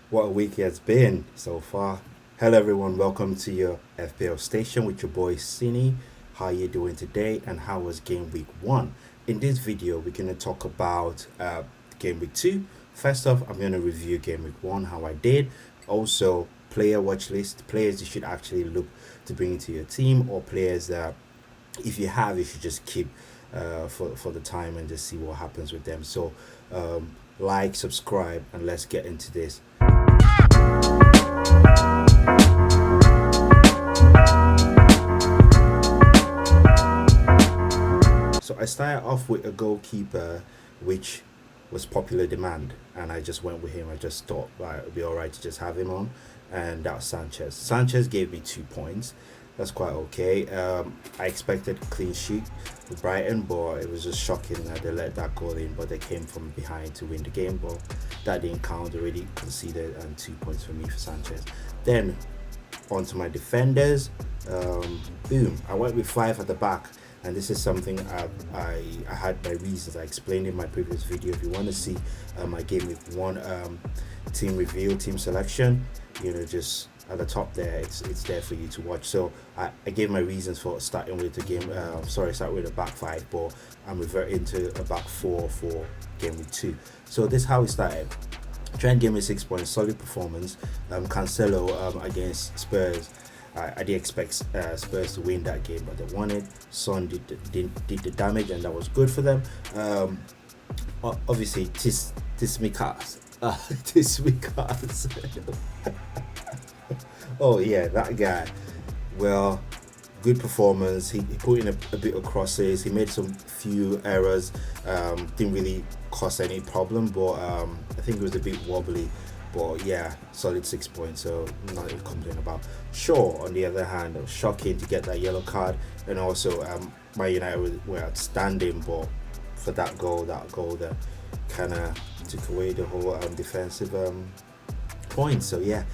What a week it has been so far. Hello everyone, welcome to your FPL station with your boy Cine. How you doing today and how was game week 1? In this video we're going to talk about game week 2. First off, I'm going to review game week 1, how I did. Also, player watch list, players you should actually look to bring into your team, or players that if you have, you should just keep for the time and just see what happens with them. So like, subscribe, and let's get into this. So I started off with a goalkeeper which was popular demand, and I just went with him. I just thought it'd be alright to just have him on, and that was Sanchez. Sanchez gave me 2 points. That's quite okay. I expected a clean sheet with Brighton, but it was just shocking that they let that goal in, but they came from behind to win the game. But that didn't count. They already conceded, and 2 points for me for Sanchez. Then onto my defenders. Boom, I went with 5 at the back, and this is something I had my reasons. I explained in my previous video. If you want to see my game with 1 team review, team selection, just at the top there, it's there for you to watch. So I gave my reasons for starting with the game. Start with a back 5, but I'm reverting to a back 4 for game week 2. So this is how we started. Trent gave me 6 points, solid performance. Cancelo against Spurs. I did expect Spurs to win that game, but they won it. Son did the damage, and that was good for them. Obviously, Tismikas. Tismikas. Oh yeah, that guy. Well, good performance. He put in a bit of crosses. He made some few errors. Didn't really cause any problem, but I think it was a bit wobbly. But yeah, solid 6 points, so nothing to complain about. Shaw, on the other hand, it was shocking to get that yellow card, and also Man United were outstanding, but for that goal that kind of took away the whole defensive points. So yeah,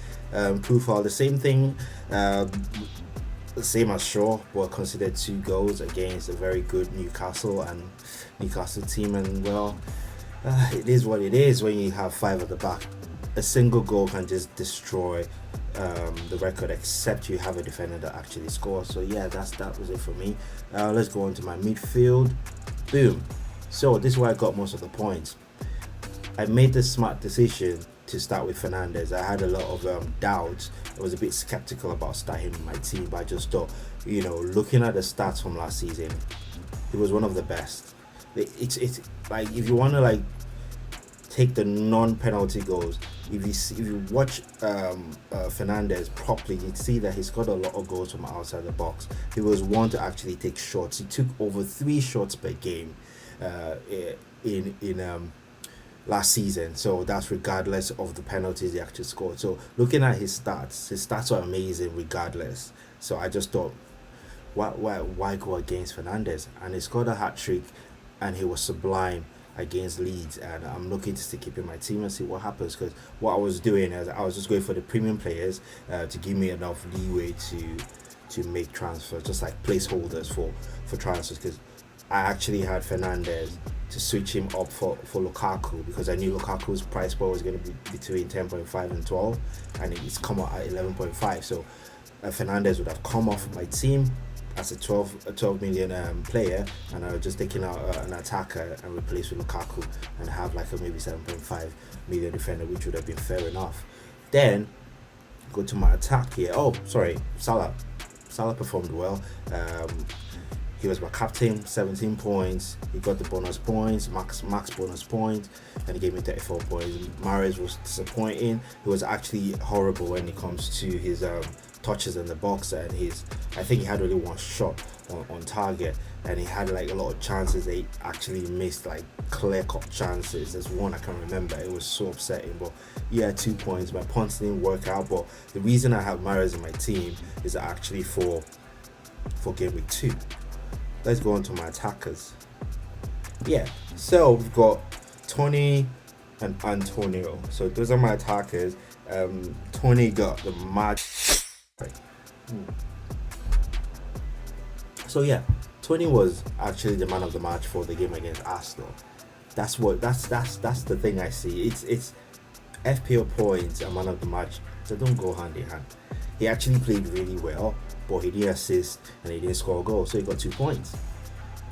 Profile the same thing, same as Shaw, but considered 2 goals against a very good Newcastle team, and well, it is what it is when you have 5 at the back. A single goal can just destroy the record, except you have a defender that actually scores. So yeah, that was it for me. Let's go on to my midfield. Boom. So this is where I got most of the points. I made the smart decision to start with Fernandez. I had a lot of doubts. I was a bit skeptical about starting him in my team, but I just thought, looking at the stats from last season, he was one of the best. It's like, if you want to take the non-penalty goals, if you watch Fernandez properly, you'd see that he's got a lot of goals from outside the box. He was one to actually take shots. He took over 3 shots per game in last season. So that's regardless of the penalties he actually scored. So looking at his stats are amazing regardless. So I just thought, why go against Fernandez? And he scored a hat-trick, and he was sublime against Leeds, and I'm looking to keep in my team and see what happens, because what I was doing is I was just going for the premium players to give me enough leeway to make transfers, just like placeholders for transfers, because I actually had Fernandez to switch him up for Lukaku, because I knew Lukaku's price point was going to be between 10.5 and 12, and it's come out at 11.5. So Fernandez would have come off my team as a 12 million player, and I was just taking out an attacker and replace with Lukaku and have like a maybe 7.5 million defender, which would have been fair enough. Then go to my attack here. Oh, sorry, Salah performed well. He was my captain, 17 points. He got the bonus points, max bonus points, and he gave me 34 points. Mahrez was disappointing. He was actually horrible when it comes to his touches in the box, and I think he had only 1 shot on target, and he had like a lot of chances. They actually missed like clear-cut chances. There's one I can remember. It was so upsetting. But yeah, 2 points. My punts didn't work out, but the reason I have Mahrez in my team is actually for game week 2. Let's go on to my attackers. Yeah, so we've got Tony and Antonio. So those are my attackers. Tony got the match. So yeah, Tony was actually the man of the match for the game against Arsenal. That's the thing I see. It's FPL points and man of the match, they don't go hand in hand. He actually played really well, but he didn't assist and he didn't score a goal, so he got 2 points.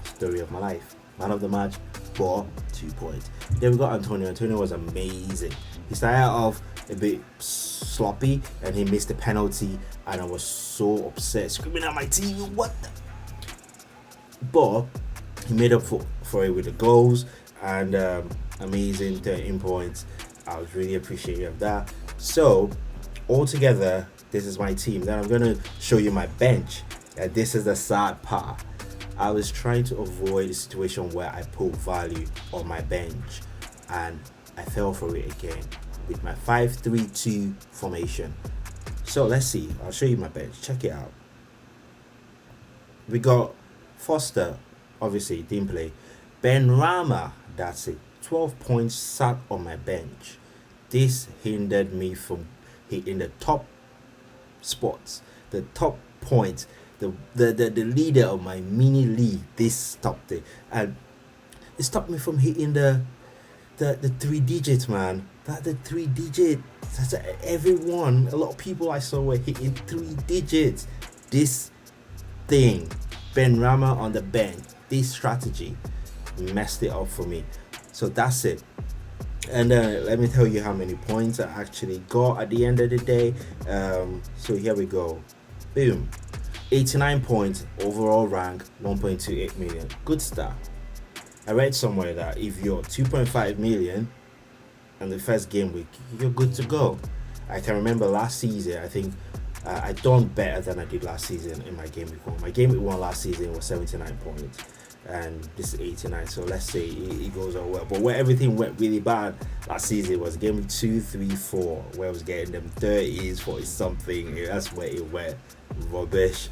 Story of my life. Man of the match, but 2 points. Then we got Antonio. Antonio was amazing. He started off a bit sloppy and he missed the penalty, and I was so upset, screaming at my TV, what the? But he made up for it with the goals and amazing 13 points. I was really appreciative of that. So altogether, this is my team. Then I'm going to show you my bench, and this is the sad part. I was trying to avoid a situation where I put value on my bench, and I fell for it again with my 5-3-2 formation. So let's see. I'll show you my bench. Check it out. We got Foster, obviously didn't play. Ben Rama, that's it. 12 points sat on my bench. This hindered me from hitting the top spots, the top points, the leader of my mini league. This stopped it, and it stopped me from hitting the 3 digits, man. That the 3 digits. That's everyone. A lot of people I saw were hitting 3 digits. This thing, Ben Rama on the bench. This strategy messed it up for me. So that's it. And let me tell you how many points I actually got at the end of the day. So here we go. Boom. 89 points, overall rank 1.28 million. Good start. I read somewhere that if you're 2.5 million in the first game week, you're good to go. I can remember last season, I think I done better than I did last season in my game week 1. My game week 1 last season was 79 points. And this is 89, so let's say it goes all well. But where everything went really bad last season was game week 2, 3, 4, where I was getting them 30s, 40 something. That's where it went rubbish,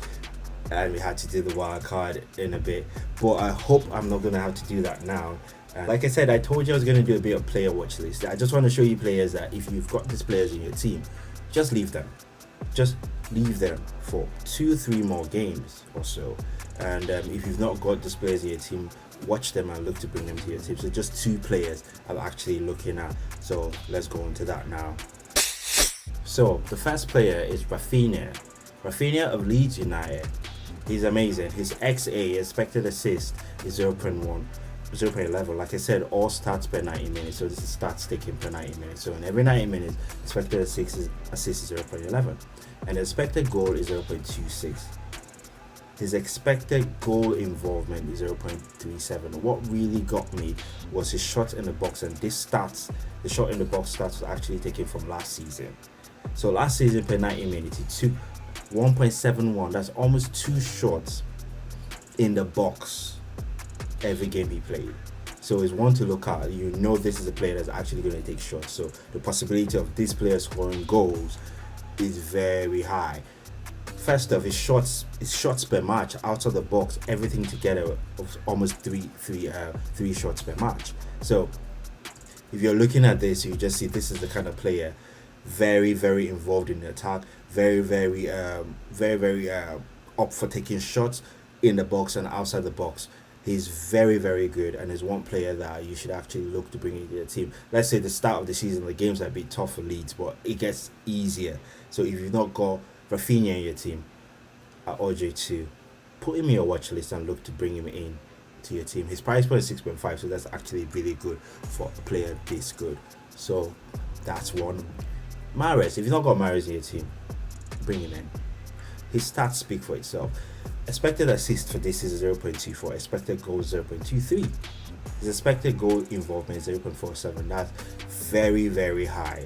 and we had to do the wild card in a bit. But I hope I'm not gonna have to do that now. Like I said, I told you I was gonna do a bit of player watch list. I just want to show you players that if you've got these players in your team, just leave them. Just leave them for 2-3 more games or so. And if you've not got these players in your team, watch them and look to bring them to your team. So just 2 players I'm actually looking at. So let's go into that now. So the first player is Rafinha. Rafinha of Leeds United. He's amazing. His XA, expected assist, is 0.11. Like I said, all stats per 90 minutes. So this is stats taken per 90 minutes. So in every 90 minutes, expected assist is 0.11. And the expected goal is 0.26. His expected goal involvement is 0.37. What really got me was his shot in the box, and this stats, the shot in the box stats was actually taken from last season. So last season per 90 minutes, he took 1.71. That's almost 2 shots in the box every game he played. So it's one to look at. You know this is a player that's actually going to take shots. So the possibility of this player scoring goals is very high. First off, his shots per match out of the box, everything together, of almost three shots per match. So if you're looking at this, you just see this is the kind of player, very, very involved in the attack, very up for taking shots in the box and outside the box. He's very, very good, and is one player that you should actually look to bring into your team. Let's say the start of the season, the games are a bit tough for Leeds, but it gets easier. So if you've not got Rafinha in your team, I urge you to put him in your watch list and look to bring him in to your team. His price point is 6.5, so that's actually really good for a player this good. So that's one. Mahrez, if you've not got Mahrez in your team, bring him in. His stats speak for itself. Expected assist for this is 0.24. Expected goal is 0.23. His expected goal involvement is 0.47. That's very, very high.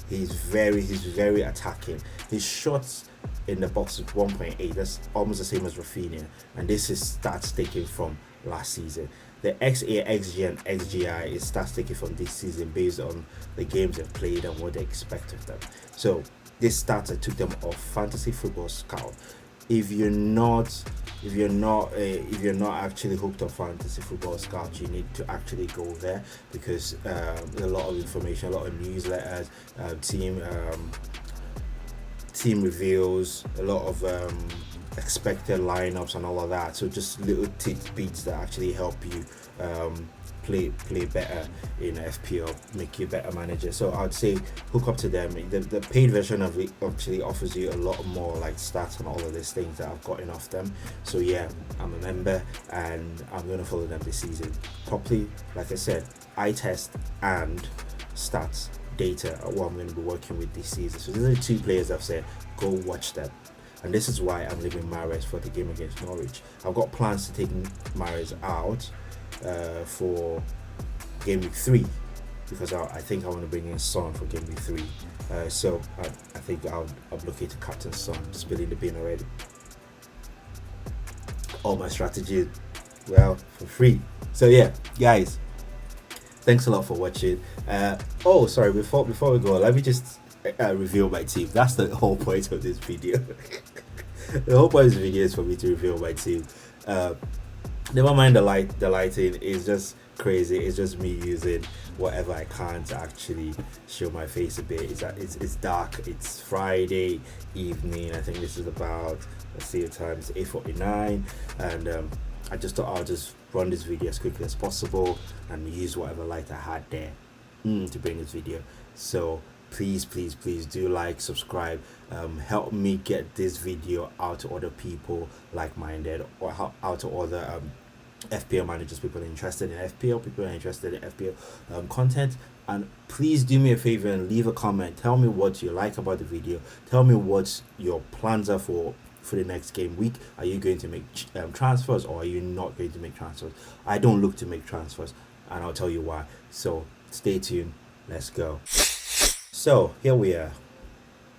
He's very attacking. His shots in the box is 1.8. That's almost the same as Rafinha. And this is stats taken from last season. The XA, XG, and XGI is stats taken from this season based on the games they've played and what they expect of them. So this stats, I took them off Fantasy Football Scout. If you're not actually hooked on Fantasy Football Scout, you need to actually go there, because a lot of information, a lot of newsletters, team reveals, a lot of expected lineups and all of that. So just little tidbits that actually help you play better in FPL, make you a better manager. So I'd say hook up to them. The paid version of it actually offers you a lot more like stats and all of these things that I've gotten off them. So yeah, I'm a member and I'm gonna follow them this season properly. Like I said, eye test and stats data are what I'm going to be working with this season. So these are the two players I've said go watch them, and this is why I'm leaving Mahrez for the game against Norwich. I've got plans to take Mahrez out for game week 3 because I think I want to bring in Son for game week 3. So I think I'll allocate to captain Son, spilling the bean already. All my strategies, well, for free. So yeah, guys, thanks a lot for watching. Oh, sorry, before we go, let me just reveal my team. That's the whole point of this video. The whole point of this video is for me to reveal my team. Never mind the lighting is just crazy. It's just me using whatever I can to actually show my face a bit. It's dark. It's Friday evening. I think this is about, let's see the time, it's 8:49, and I just thought I'll just run this video as quickly as possible and use whatever light I had there to bring this video. So please do like, subscribe, help me get this video out to other people like-minded, or out to other FPL managers, people interested in FPL, people are interested in FPL content. And please do me a favor and leave a comment. Tell me what you like about the video. Tell me what your plans are for the next game week. Are you going to make transfers, or are you not going to make transfers? I don't look to make transfers, and I'll tell you why. So stay tuned. Let's go. So here we are.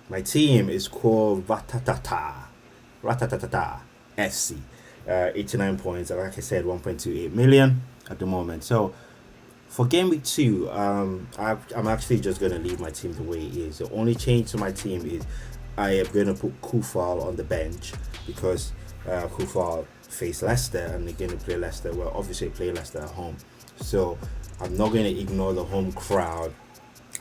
My team is called Ratatata FC. 89 points, like I said, 1.28 million at the moment. So for game week 2, I'm actually just going to leave my team the way it is. The only change to my team is I am going to put Kufal on the bench because Kufal face Leicester and they're going to play Leicester. Well, obviously play Leicester at home. So I'm not going to ignore the home crowd.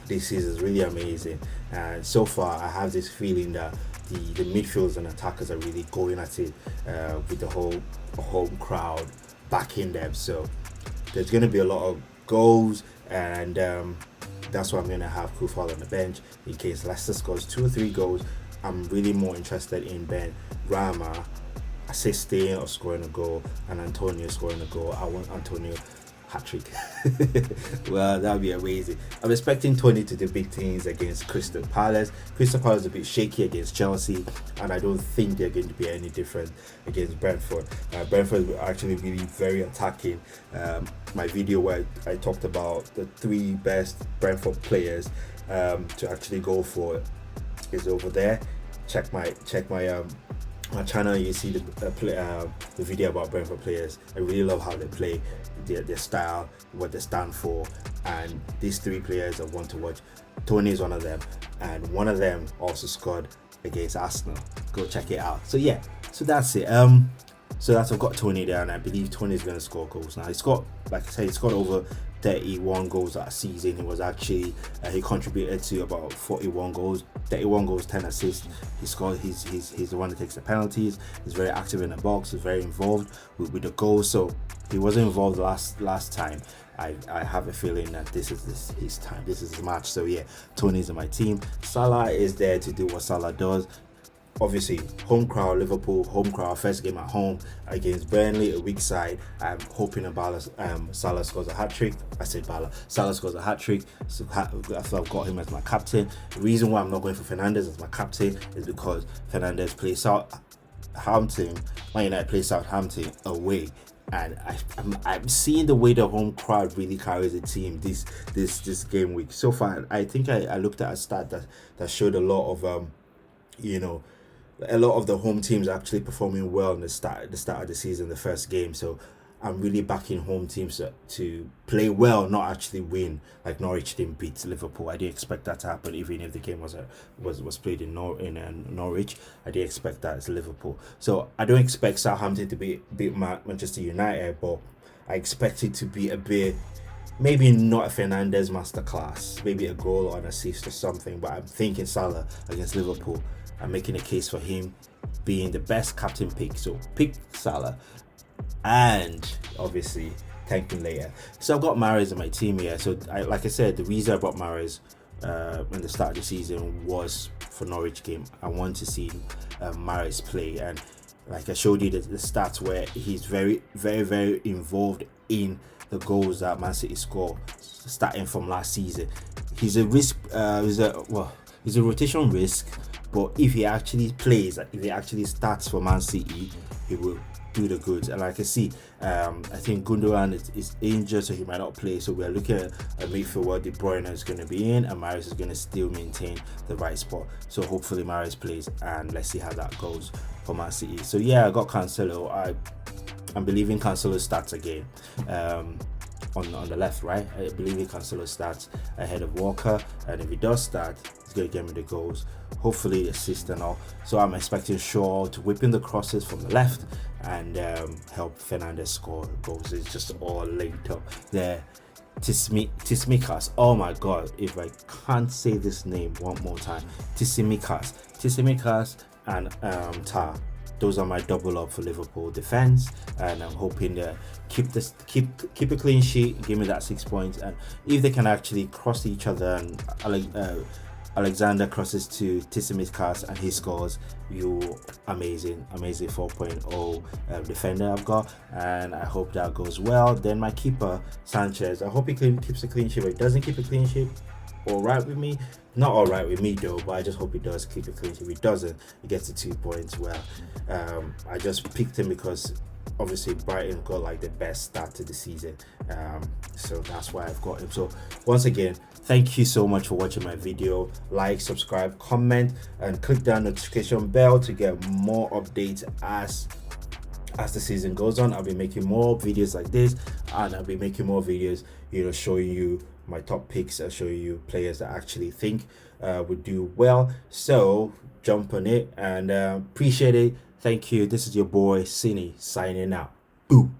This season is really amazing, and so far I have this feeling that the midfielders and attackers are really going at it with the whole home crowd backing them. So there's going to be a lot of goals, and that's why I'm going to have Kufal on the bench in case Leicester scores 2 or 3 goals. I'm really more interested in Ben Rama assisting or scoring a goal and Antonio scoring a goal. I want Antonio hat-trick. Well, that would be amazing. I'm expecting Tony to do big things against Crystal Palace. Crystal Palace is a bit shaky against Chelsea, and I don't think they're going to be any different against Brentford. Brentford will actually be very attacking. My video where I talked about the 3 best Brentford players to actually go for is over there. Check my channel. You see the video about Brentford players. I really love how they play, their style, what they stand for, and these 3 players I want to watch. Tony is one of them, and one of them also scored against Arsenal. Go check it out. So yeah, so that's it. So that's, I've got Tony there, and I believe Tony is going to score goals. Now he's got, like I said, he's got over 31 goals that season. He was actually he contributed to about 41 goals, 31 goals, 10 assists. He scored. He's the one that takes the penalties. He's very active in the box. He's very involved with the goals. So he wasn't involved last time. I have a feeling that this is his time. This is his match. So yeah, Tony's in my team. Salah is there to do what Salah does. Obviously, home crowd, Liverpool, home crowd, first game at home against Burnley, a weak side. I'm hoping Salah scores a hat-trick. I said Salah scores a hat-trick, so I've got him as my captain. The reason why I'm not going for Fernandes as my captain is because Fernandes plays Southampton, Man United plays Southampton away. And I'm seeing the way the home crowd really carries the team this game week. So far, I think I looked at a stat that showed a lot of a lot of the home teams are actually performing well in the start of the season, the first game. So I'm really backing home teams to play well, not actually win. Like Norwich didn't beat Liverpool. I didn't expect that to happen, even if the game was played in Norwich. I didn't expect that as Liverpool. So I don't expect Southampton to beat Manchester United, but I expect it to be a bit, maybe not a Fernandes masterclass, maybe a goal or an assist or something. But I'm thinking Salah against Liverpool. I'm making a case for him being the best captain pick. So pick Salah. And obviously thank me later. So I've got Mahrez in my team here. So like I said, the reason I brought Mahrez in the start of the season was for Norwich game. I want to see Mahrez play, and like I showed you the stats where he's very, very, very involved in the goals that Man City score starting from last season. He's a risk. He's a rotation risk, but if he actually plays, if he actually starts for Man City, he will do the goods. And like I see, I think Gundogan is injured, so he might not play. So we're looking at a midfield where De Bruyne is going to be in, and Mahrez is going to still maintain the right spot. So hopefully Mahrez plays, and let's see how that goes for Man City. So yeah, I got Cancelo. I'm believing Cancelo starts again. On the left, right? I believe Cancelo starts ahead of Walker, and if he does start, he's going to get me the goals, hopefully assist and all. So I'm expecting Shaw to whip in the crosses from the left and help Fernandes score goals. It's just all linked up there. Tsimikas, oh my god, if I can't say this name one more time, Tsimikas and Tar. Those are my double up for Liverpool defense, and I'm hoping to keep a clean sheet, give me that 6 points. And if they can actually cross each other, and Alexander crosses to Tsimikas and he scores, amazing 4.0 defender I've got, and I hope that goes well. Then my keeper Sanchez, I hope he keeps a clean sheet. If he doesn't keep a clean sheet, all right with me. Not all right with me though, but I just hope he does keep it clean. If he doesn't, he gets the 2 points. Well, I just picked him because obviously Brighton got like the best start to the season, so that's why I've got him. So once again, thank you so much for watching my video. Like, subscribe, comment, and click that notification bell to get more updates as the season goes on. I'll be making more videos like this, and I'll be making more videos, showing you my top picks and showing you players that I actually think would do well. So jump on it, and appreciate it. Thank you. This is your boy Cine signing out. Boom.